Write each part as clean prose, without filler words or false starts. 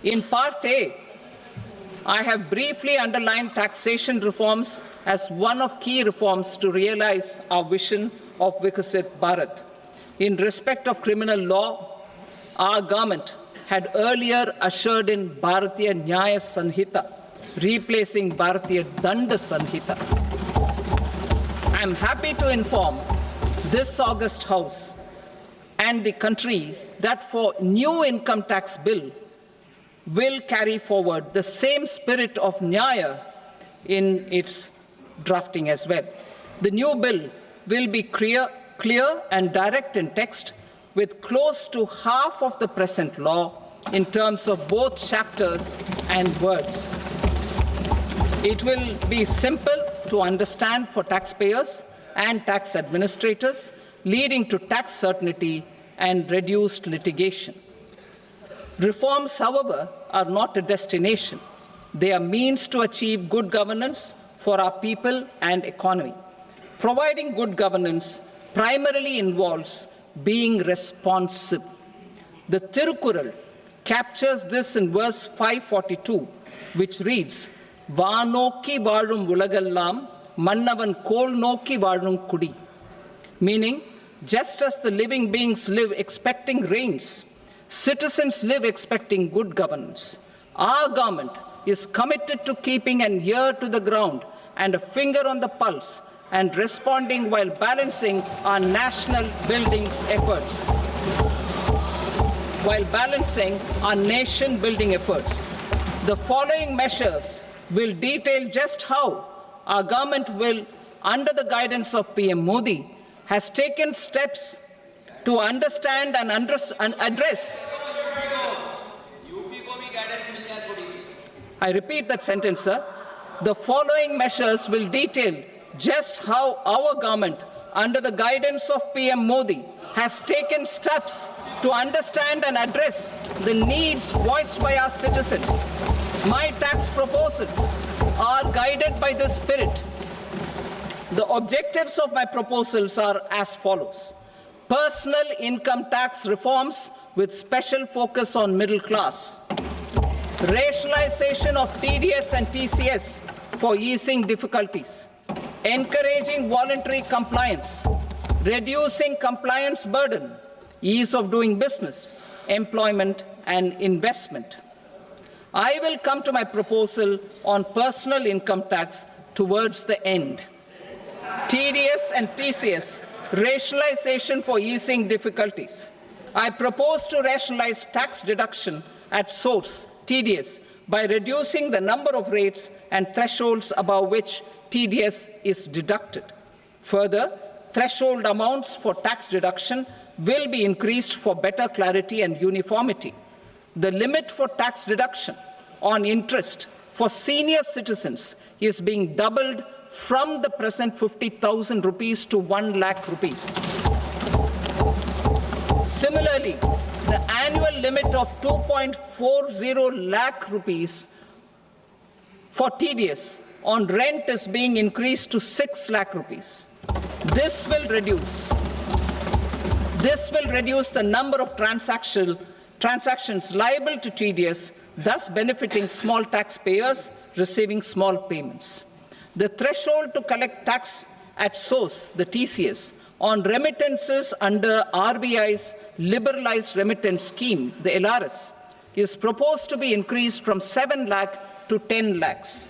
In Part A, I have briefly underlined taxation reforms as one of key reforms to realize our vision of Vikasit Bharat. In respect of criminal law, our government had earlier ushered in Bharatiya Nyaya Sanhita, replacing Bharatiya Danda Sanhita. I am happy to inform this august House and the country that for new income tax bill will carry forward the same spirit of Nyaya in its drafting as well. The new bill will be clear and direct in text, with close to half of the present law in terms of both chapters and words. It will be simple to understand for taxpayers and tax administrators, leading to tax certainty and reduced litigation. Reforms, however, are not a destination. They are means to achieve good governance for our people and economy. Providing good governance primarily involves being responsive. The Tirukural captures this in verse 542, which reads, "Vaanokki vaazhum ulagallam, mannavan kol nokki vaazhum kudi," meaning, just as the living beings live expecting rains, citizens live expecting good governance. Our government is committed to keeping an ear to the ground and a finger on the pulse and responding while balancing our national building efforts. The following measures will detail just how our government will, under the guidance of PM Modi, has taken steps to understand and address. I repeat that sentence, sir. The following measures will detail just how our government, under the guidance of PM Modi, has taken steps to understand and address the needs voiced by our citizens. My tax proposals are guided by this spirit. The objectives of my proposals are as follows. Personal income tax reforms with special focus on middle class. Rationalization of TDS and TCS for easing difficulties. Encouraging voluntary compliance. Reducing compliance burden. Ease of doing business, employment and investment. I will come to my proposal on personal income tax towards the end. TDS and TCS, rationalization for easing difficulties. I propose to rationalize tax deduction at source, TDS, by reducing the number of rates and thresholds above which TDS is deducted. Further, threshold amounts for tax deduction will be increased for better clarity and uniformity. The limit for tax deduction on interest for senior citizens is being doubled from the present 50,000 rupees to 1 lakh rupees. Similarly, the annual limit of 2.40 lakh rupees for TDS on rent is being increased to 6 lakh rupees. This will reduce the number of transactions liable to TDS, thus benefiting small taxpayers receiving small payments. The threshold to collect tax at source, the TCS, on remittances under RBI's liberalized remittance scheme, the LRS, is proposed to be increased from 7 lakh to 10 lakhs.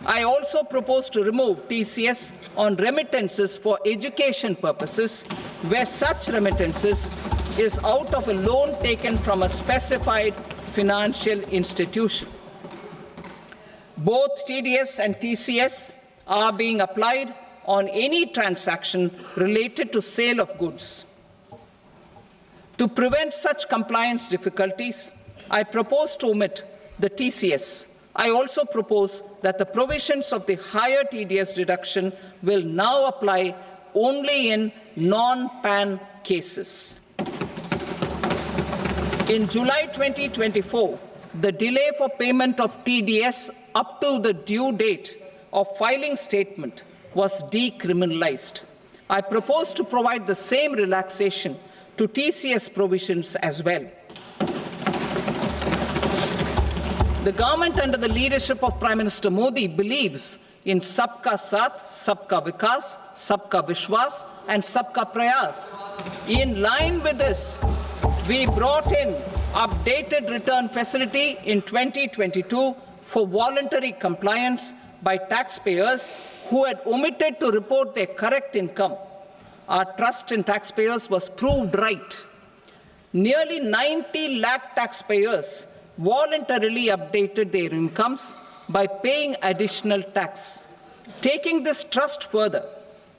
I also propose to remove TCS on remittances for education purposes, where such remittances is out of a loan taken from a specified financial institution. Both TDS and TCS are being applied on any transaction related to sale of goods. To prevent such compliance difficulties, I propose to omit the TCS. I also propose that the provisions of the higher TDS deduction will now apply only in non-PAN cases. In July 2024, the delay for payment of TDS up to the due date of filing statement was decriminalized. I propose to provide the same relaxation to TCS provisions as well. The government under the leadership of Prime Minister Modi believes in Sabka Saath, Sabka Vikas, Sabka Vishwas and Sabka Prayas. In line with this, we brought in updated return facility in 2022 for voluntary compliance by taxpayers who had omitted to report their correct income. Our trust in taxpayers was proved right. Nearly 90 lakh taxpayers voluntarily updated their incomes by paying additional tax. Taking this trust further,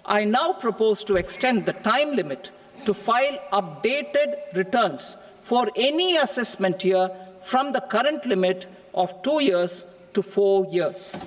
I now propose to extend the time limit to file updated returns for any assessment year from the current limit of 2 years to 4 years.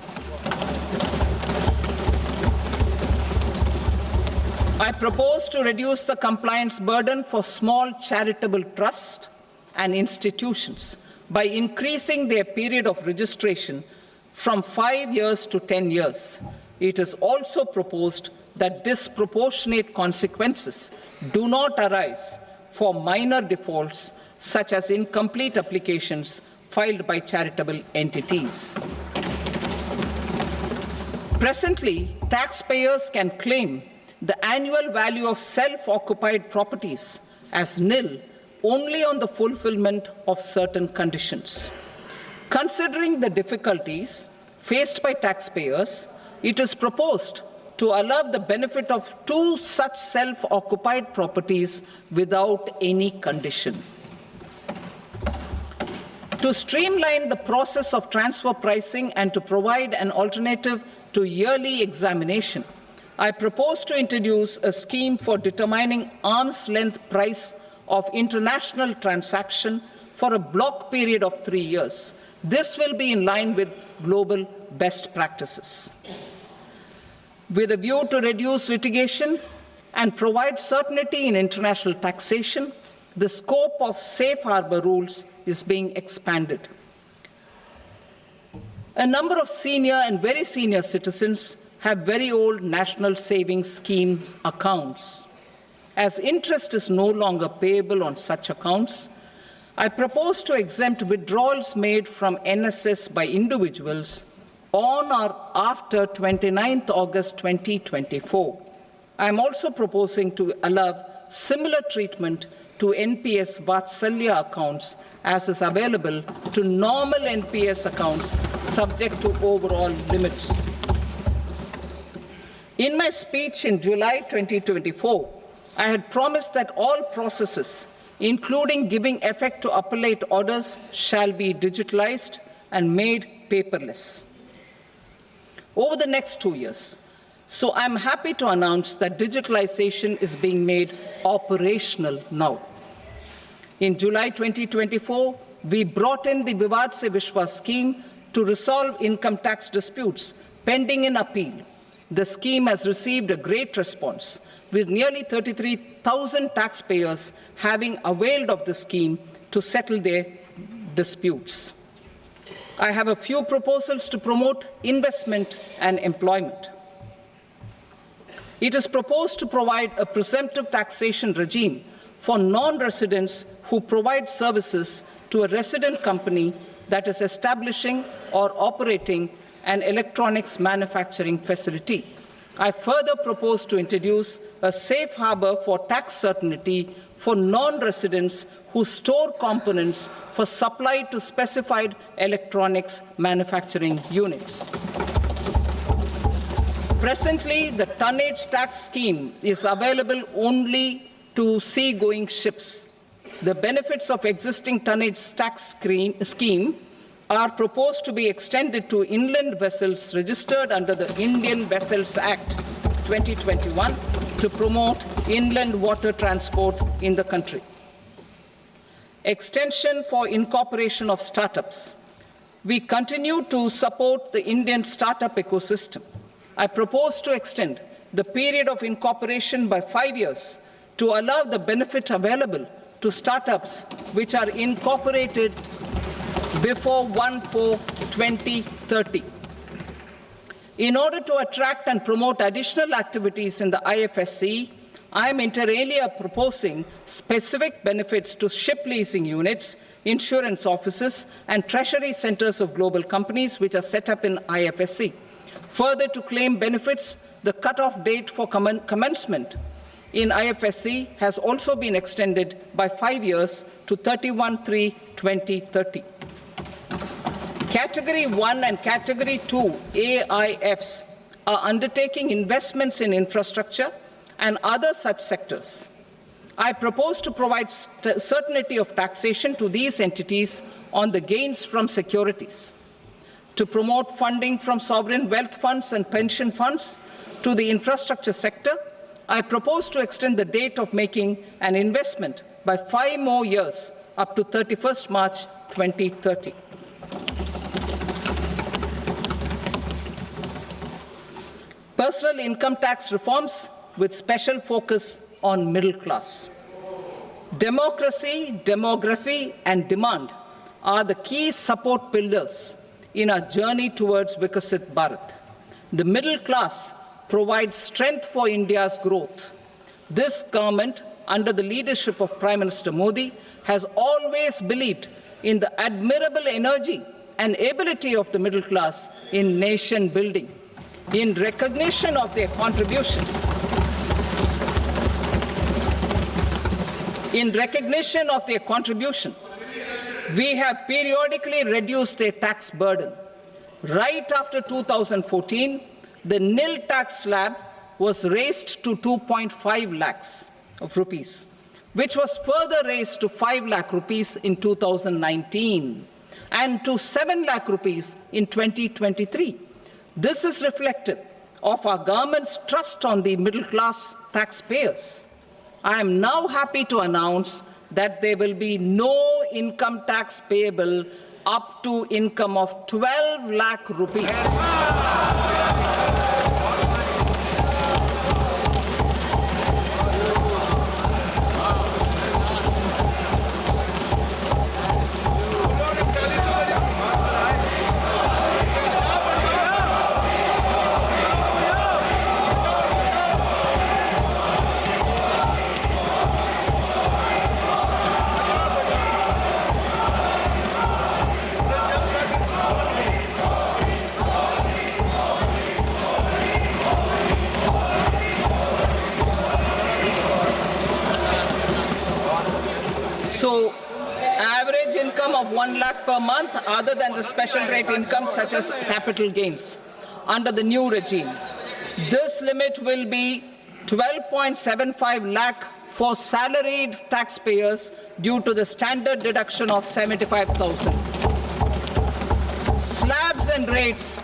I propose to reduce the compliance burden for small charitable trusts and institutions by increasing their period of registration from 5 years to 10 years. It is also proposed that disproportionate consequences do not arise for minor defaults such as incomplete applications filed by charitable entities. Presently, taxpayers can claim the annual value of self-occupied properties as nil only on the fulfillment of certain conditions. Considering the difficulties faced by taxpayers, it is proposed to allow the benefit of 2 such self-occupied properties without any condition. To streamline the process of transfer pricing and to provide an alternative to yearly examination, I propose to introduce a scheme for determining arm's length price of international transaction for a block period of 3 years. This will be in line with global best practices. With a view to reduce litigation and provide certainty in international taxation, the scope of safe harbor rules is being expanded. A number of senior and very senior citizens have very old national savings schemes accounts. As interest is no longer payable on such accounts, I propose to exempt withdrawals made from NSS by individuals on or after 29th August 2024. I am also proposing to allow similar treatment to NPS Vatsalya accounts as is available to normal NPS accounts subject to overall limits. In my speech in July 2024, I had promised that all processes, including giving effect to appellate orders, shall be digitalized and made paperless over the next 2 years. So I'm happy to announce that digitalization is being made operational now. In July 2024, we brought in the Vivad Se Vishwas scheme to resolve income tax disputes pending in appeal. The scheme has received a great response, with nearly 33,000 taxpayers having availed of the scheme to settle their disputes. I have a few proposals to promote investment and employment. It is proposed to provide a presumptive taxation regime for non-residents who provide services to a resident company that is establishing or operating an electronics manufacturing facility. I further propose to introduce a safe harbor for tax certainty for non-residents who store components for supply to specified electronics manufacturing units. Presently, the tonnage tax scheme is available only to sea-going ships. The benefits of existing tonnage tax scheme are proposed to be extended to inland vessels registered under the Indian Vessels Act 2021 to promote inland water transport in the country. Extension for incorporation of startups. We continue to support the Indian startup ecosystem. I propose to extend the period of incorporation by 5 years to allow the benefit available to startups which are incorporated before 1/4/2030. In order to attract and promote additional activities in the IFSC, I am inter alia proposing specific benefits to ship leasing units insurance offices, and treasury centers of global companies which are set up in IFSC. Further, to claim benefits, the cut-off date for commencement in IFSC has also been extended by 5 years to 31/3/2030. Category 1 and Category 2 AIFs are undertaking investments in infrastructure and other such sectors. I propose to provide certainty of taxation to these entities on the gains from securities, to promote funding from sovereign wealth funds and pension funds to the infrastructure sector. I propose to extend the date of making an investment by 5 more years up to 31st March 2030. Personal income tax reforms with special focus on middle class. Democracy, demography, and demand are the key support pillars in our journey towards Vikasit Bharat. The middle class provides strength for India's growth. This government, under the leadership of Prime Minister Modi, has always believed in the admirable energy and ability of the middle class in nation building. In recognition of their contribution, we have periodically reduced their tax burden. Right after 2014, the nil tax slab was raised to 2.5 lakhs of rupees, which was further raised to 5 lakh rupees in 2019 and to 7 lakh rupees in 2023. This is reflective of our government's trust on the middle class taxpayers. I am now happy to announce that there will be no income tax payable up to income of 12 lakh rupees. So, average income of 1 lakh per month, other than the special rate income such as capital gains, under the new regime. This limit will be 12.75 lakh for salaried taxpayers due to the standard deduction of 75,000. Slabs and rates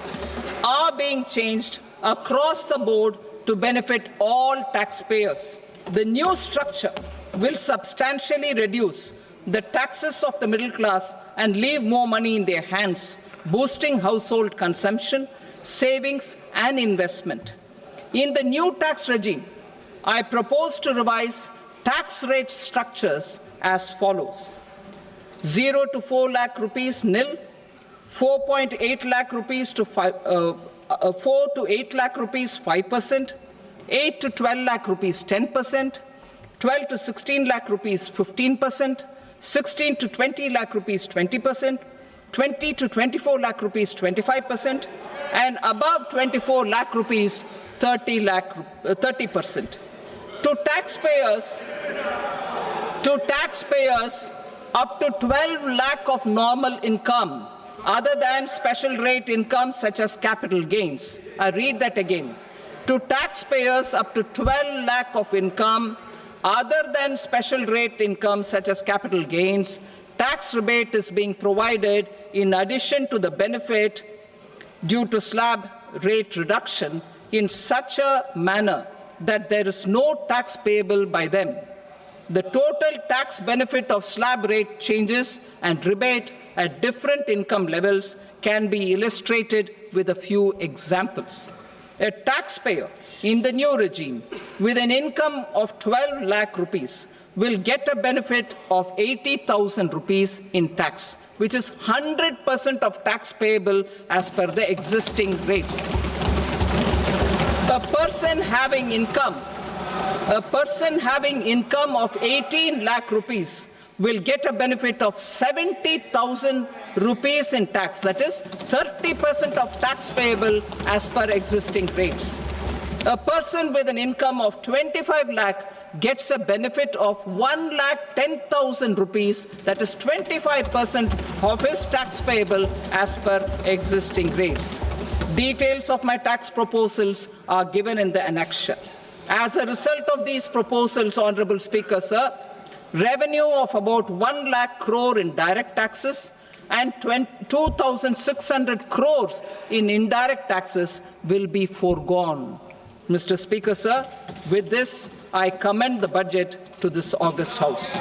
are being changed across the board to benefit all taxpayers. The new structure will substantially reduce the taxes of the middle class and leave more money in their hands, boosting household consumption, savings, and investment. In the new tax regime, I propose to revise tax rate structures as follows: 0 to 4 lakh rupees nil, 4.8 lakh rupees to 4 to 8 lakh rupees 5%, 8 to 12 lakh rupees 10%, 12 to 16 lakh rupees 15%, 16 to 20 lakh rupees 20%, 20 to 24 lakh rupees 25%, and above 24 lakh rupees 30%. To taxpayers up to 12 lakh of normal income, other than special rate income such as capital gains. I read that again. To taxpayers up to 12 lakh of income, other than special rate income such as capital gains, tax rebate is being provided in addition to the benefit due to slab rate reduction in such a manner that there is no tax payable by them. The total tax benefit of slab rate changes and rebate at different income levels can be illustrated with a few examples. A taxpayer in the new regime with an income of 12 lakh rupees will get a benefit of 80,000 rupees in tax, which is 100% of tax payable as per the existing rates. A person having income of 18 lakh rupees will get a benefit of 70,000 rupees in tax, that is 30% of tax payable as per existing rates. A person with an income of 25 lakh gets a benefit of 1,10,000 rupees, that is 25% of his tax payable as per existing rates. Details of my tax proposals are given in the annexure. As a result of these proposals, Honorable Speaker, sir, revenue of about 1 lakh crore in direct taxes and 2,600 crores in indirect taxes will be foregone. Mr. Speaker, sir, with this, I commend the budget to this august House.